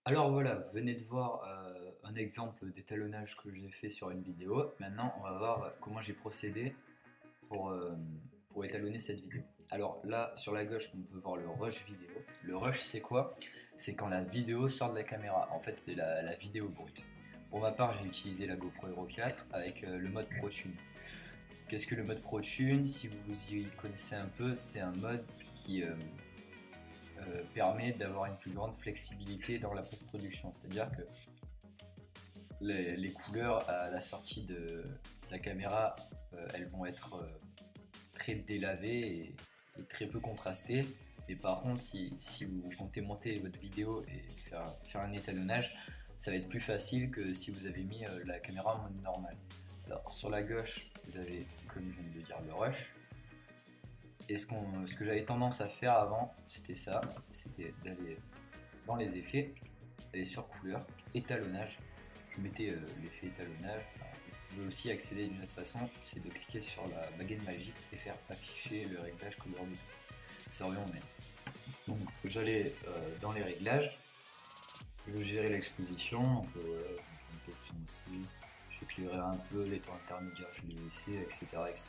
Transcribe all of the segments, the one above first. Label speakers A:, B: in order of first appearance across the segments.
A: Alors voilà, vous venez de voir un exemple d'étalonnage que j'ai fait sur une vidéo. Maintenant, on va voir comment j'ai procédé pour, euh, pour étalonner cette vidéo. Alors là, sur la gauche, on peut voir le rush vidéo. Le rush, c'est quoi? C'est quand la vidéo sort de la caméra. En fait, c'est la vidéo brute. Pour ma part, j'ai utilisé la GoPro Hero 4 avec le mode ProTune. Qu'est-ce que le mode ProTune? Si vous y connaissez un peu, c'est un mode qui permet d'avoir une plus grande flexibilité dans la post-production. C'est-à-dire que les couleurs à la sortie de la caméra, elles vont être très délavées et très peu contrastées. Et par contre, si vous comptez monter votre vidéo et faire un étalonnage, ça va être plus facile que si vous avez mis la caméra en mode normal. Alors sur la gauche, vous avez, comme je viens de le dire, le rush. Et ce que j'avais tendance à faire avant, c'était ça, c'était d'aller dans les effets, aller sur couleur, étalonnage. Je mettais l'effet étalonnage. Enfin, vous pouvez aussi accéder d'une autre façon, c'est de cliquer sur la baguette magique et faire afficher le réglage couleur du truc. Ça revient au même. Donc j'allais dans les réglages, je gérais l'exposition, donc un peu aussi. J'éclairais un peu les temps intermédiaires, je les laissais, etc. etc.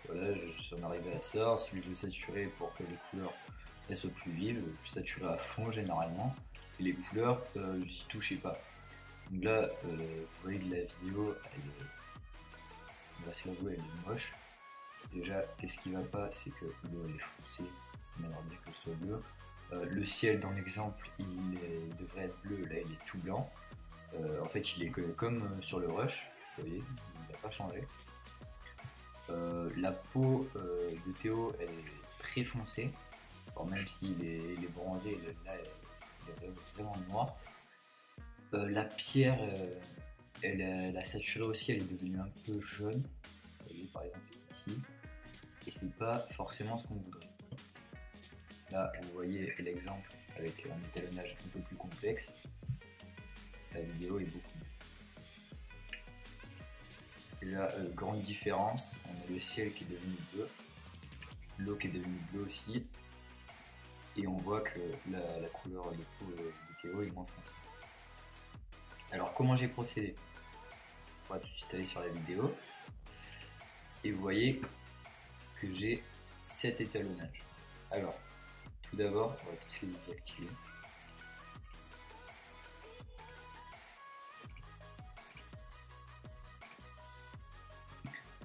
A: Voilà, j'en arrivais à ça. Ensuite, je saturais pour que les couleurs elles soient plus vives. Je saturais à fond généralement. Et les couleurs, j'y touchais pas. Donc là, vous voyez que la vidéo, on va se l'avouer, elle est moche. Déjà, qu'est-ce qui va pas, c'est que l'eau elle est foncée. On aimerait bien que ce soit bleu. Le ciel, dans l'exemple, devrait être bleu. Là, il est tout blanc. En fait, il est comme sur le rush. Vous voyez, il n'a pas changé. La peau de Théo elle est très foncée, alors même il est bronzé, là il est vraiment noir. La pierre, elle a saturé aussi, elle est devenue un peu jaune, vous voyez par exemple ici, et c'est pas forcément ce qu'on voudrait. Là vous voyez l'exemple avec un étalonnage un peu plus complexe, la vidéo est beaucoup mieux. Et là, grande différence, on a le ciel qui est devenu bleu, l'eau qui est devenue bleue aussi, et on voit que la couleur de peau de Théo est moins foncée. Alors comment j'ai procédé? On va tout de suite aller sur la vidéo et vous voyez que j'ai 7 étalonnages. Alors, tout d'abord, on va tous les désactiver.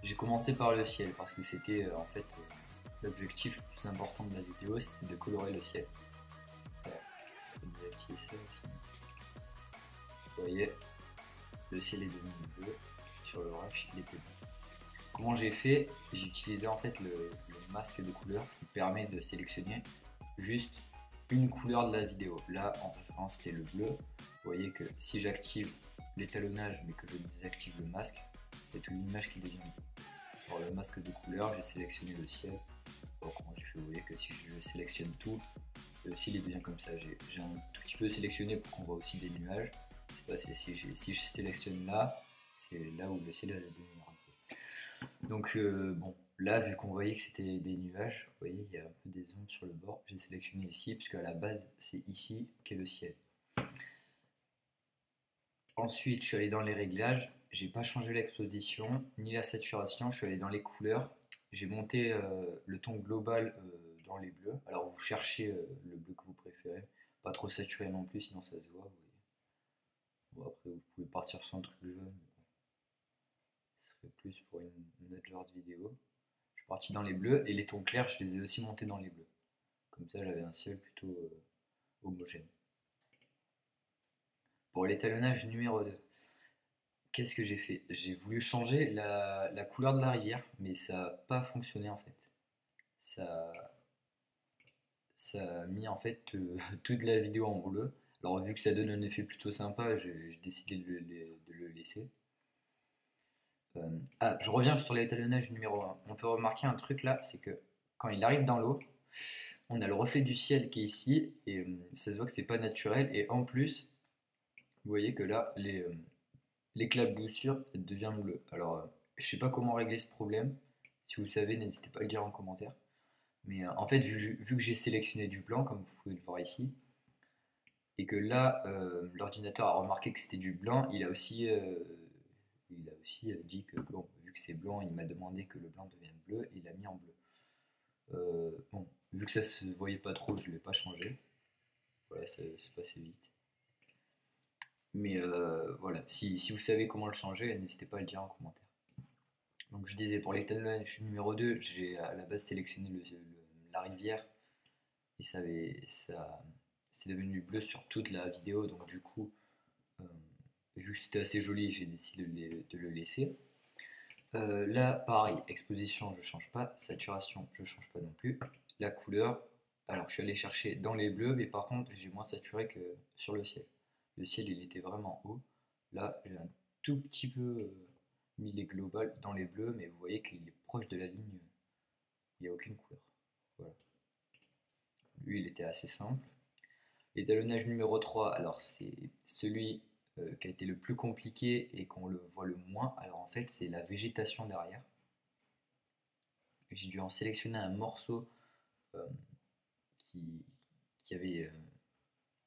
A: J'ai commencé par le ciel parce que c'était en fait l'objectif le plus important de la vidéo, c'était de colorer le ciel. Voilà. Je vais désactiver ça aussi. Vous voyez, le ciel est devenu bleu, sur le rush il était bleu. Comment j'ai fait? J'ai utilisé en fait le masque de couleur qui permet de sélectionner juste une couleur de la vidéo. Là en référence c'était le bleu. Vous voyez que si j'active l'étalonnage mais que je désactive le masque, il y a toute l'image qui devient bleue. Pour le masque de couleur, j'ai sélectionné le ciel. Alors comment j'ai fait? Vous voyez que si je sélectionne tout, le ciel il devient comme ça. J'ai un tout petit peu sélectionné pour qu'on voit aussi des nuages. Pas, si je sélectionne là, c'est là où le ciel va devenir un peu. Donc bon, là vu qu'on voyait que c'était des nuages, vous voyez il y a un peu des ombres sur le bord. J'ai sélectionné ici puisque à la base c'est ici qu'est le ciel. Ensuite je suis allé dans les réglages, j'ai pas changé l'exposition ni la saturation, je suis allé dans les couleurs. J'ai monté le ton global dans les bleus. Alors vous cherchez le bleu que vous préférez, pas trop saturé non plus sinon ça se voit. Bon, après, vous pouvez partir sur un truc jaune, ce serait plus pour une autre genre de vidéo. Je suis parti dans les bleus et les tons clairs, je les ai aussi montés dans les bleus. Comme ça, j'avais un ciel plutôt homogène. Pour l'étalonnage numéro 2, qu'est-ce que j'ai fait? J'ai voulu changer la couleur de la rivière, mais ça n'a pas fonctionné en fait. Ça, ça a mis en fait toute la vidéo en bleu. Alors vu que ça donne un effet plutôt sympa, j'ai décidé de le laisser. Je reviens sur l'étalonnage numéro 1. On peut remarquer un truc là, c'est que quand il arrive dans l'eau, on a le reflet du ciel qui est ici, et ça se voit que c'est pas naturel, et en plus, vous voyez que là, l'éclaboussure devient bleu. Alors, je sais pas comment régler ce problème, si vous savez, n'hésitez pas à le dire en commentaire. Mais en fait, vu que j'ai sélectionné du blanc, comme vous pouvez le voir ici, et que là, l'ordinateur a remarqué que c'était du blanc, il a aussi dit que bon, vu que c'est blanc, il m'a demandé que le blanc devienne bleu et il l'a mis en bleu. Bon, vu que ça se voyait pas trop, je ne l'ai pas changé. Voilà, c'est passé vite. Mais voilà, si vous savez comment le changer, n'hésitez pas à le dire en commentaire. Donc je disais, pour l'étalonnage numéro 2, j'ai à la base sélectionné la rivière et c'est devenu bleu sur toute la vidéo. Donc du coup, euh, vu que c'était assez joli, j'ai décidé de le laisser. Là, pareil, exposition, je change pas. Saturation, je change pas non plus. La couleur, alors je suis allé chercher dans les bleus, mais par contre, j'ai moins saturé que sur le ciel. Le ciel, il était vraiment haut. Là, j'ai un tout petit peu mis les globales dans les bleus, mais vous voyez qu'il est proche de la ligne. Il n'y a aucune couleur. Voilà. Lui, il était assez simple. L'étalonnage numéro 3, alors c'est celui qui a été le plus compliqué et qu'on le voit le moins. Alors en fait, c'est la végétation derrière. J'ai dû en sélectionner un morceau euh, qui, qui avait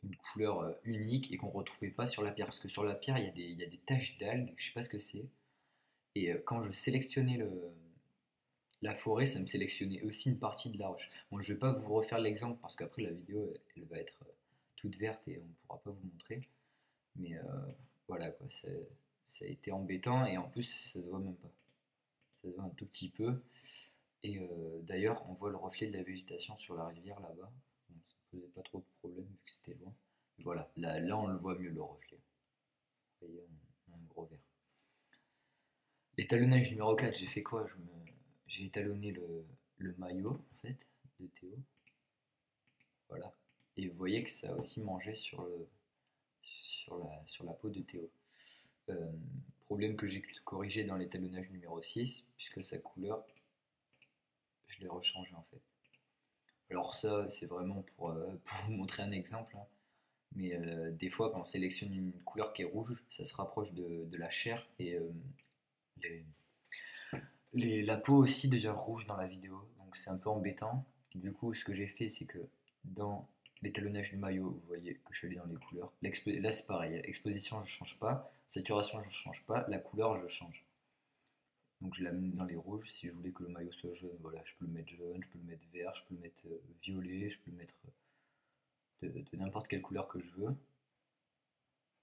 A: une couleur unique et qu'on ne retrouvait pas sur la pierre. Parce que sur la pierre, il y a des taches d'algues, je ne sais pas ce que c'est. Et quand je sélectionnais la forêt, ça me sélectionnait aussi une partie de la roche. Bon, je ne vais pas vous refaire l'exemple parce qu'après la vidéo, elle va être toute verte et on ne pourra pas vous montrer. Mais voilà, quoi, ça a été embêtant et en plus, ça se voit même pas. Ça se voit un tout petit peu. Et d'ailleurs, on voit le reflet de la végétation sur la rivière là-bas. Bon, ça ne posait pas trop de problème vu que c'était loin. Voilà, là on le voit mieux le reflet. Vous voyez, on a un gros vert. L'étalonnage numéro 4, j'ai fait quoi? J'ai étalonné le maillot en fait de Théo. Voilà. Et vous voyez que ça a aussi mangé sur la peau de Théo. Euh, Problème que j'ai corrigé dans l'étalonnage numéro 6, puisque sa couleur, je l'ai rechangé en fait. Alors ça, c'est vraiment pour vous montrer un exemple, hein. Mais des fois, quand on sélectionne une couleur qui est rouge, ça se rapproche de la chair et les, la peau aussi devient rouge dans la vidéo, donc c'est un peu embêtant. Du coup, ce que j'ai fait, c'est que dans l'étalonnage du maillot, vous voyez que je suis allé dans les couleurs. Là, c'est pareil, exposition, je change pas, saturation, je change pas, la couleur, je change. Donc je l'ai amené dans les rouges. Si je voulais que le maillot soit jaune, voilà, je peux le mettre jaune, je peux le mettre vert, je peux le mettre violet, je peux le mettre de n'importe quelle couleur que je veux.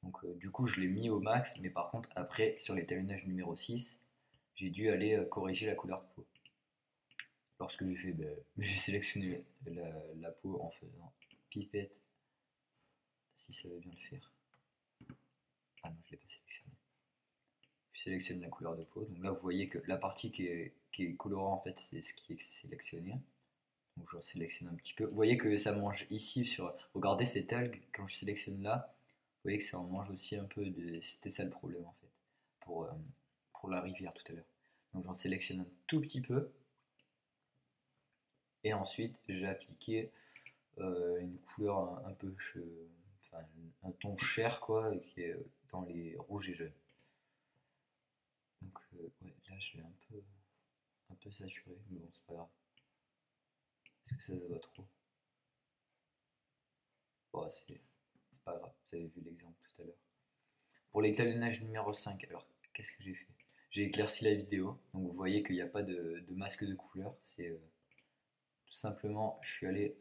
A: Donc du coup, je l'ai mis au max, mais par contre, après, sur l'étalonnage numéro 6, j'ai dû aller corriger la couleur de peau. Lorsque j'ai fait, j'ai sélectionné la peau en faisant pipette, si ça veut bien le faire. Ah non, je ne l'ai pas sélectionné. Je sélectionne la couleur de peau. Donc là, vous voyez que la partie qui est colorant, en fait, c'est ce qui est sélectionné. Donc je sélectionne un petit peu. Vous voyez que ça mange ici sur. Regardez cette algue, quand je sélectionne là, vous voyez que ça en mange aussi un peu. C'était ça le problème en fait, pour, euh, pour la rivière tout à l'heure. Donc j'en sélectionne un tout petit peu. Et ensuite, j'ai appliqué une couleur un peu. Enfin, un ton cher quoi, qui est dans les rouges et jaunes. Donc ouais, là je l'ai un peu saturé, mais bon, c'est pas grave. Est-ce que ça se voit trop? Bon, c'est pas grave, vous avez vu l'exemple tout à l'heure. Pour l'étalonnage numéro 5, alors qu'est-ce que j'ai fait? J'ai éclairci la vidéo, donc vous voyez qu'il n'y a pas de masque de couleur. C'est tout simplement, je suis allé,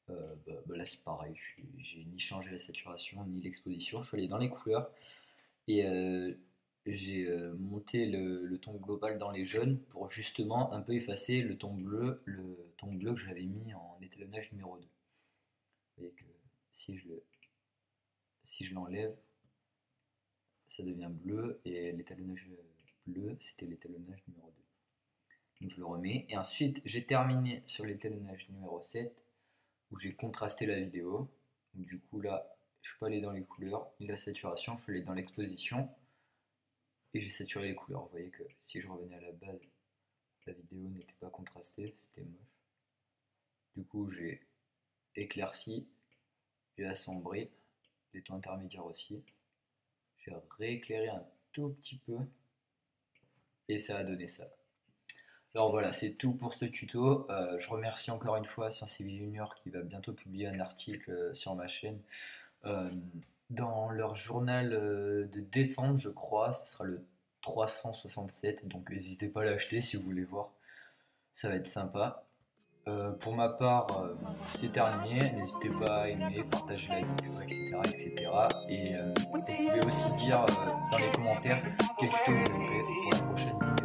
A: là c'est pareil, j'ai ni changé la saturation ni l'exposition. Je suis allé dans les couleurs et j'ai monté le ton global dans les jaunes pour justement un peu effacer le ton bleu que j'avais mis en étalonnage numéro 2. Vous voyez que si si je l'enlève, ça devient bleu et l'étalonnage bleu, c'était l'étalonnage numéro 2. Donc je le remets et ensuite j'ai terminé sur l'étalonnage numéro 7 où j'ai contrasté la vidéo. Donc, du coup là, je suis pas allé dans les couleurs ni la saturation, je suis allé dans l'exposition et j'ai saturé les couleurs. Vous voyez que si je revenais à la base, la vidéo n'était pas contrastée, c'était moche. Du coup j'ai éclairci, j'ai assombri, les tons intermédiaires aussi. J'ai rééclairé un tout petit peu et ça a donné ça. Alors voilà, c'est tout pour ce tuto. Je remercie encore une fois Sciences et Vie Junior qui va bientôt publier un article sur ma chaîne Euh, Dans leur journal de décembre, je crois, ce sera le 367, donc n'hésitez pas à l'acheter si vous voulez voir, ça va être sympa. Pour ma part, c'est terminé. N'hésitez pas à aimer, partager la vidéo, etc. etc. Et vous pouvez aussi dire dans les commentaires quel tuto vous aimerez pour la prochaine vidéo.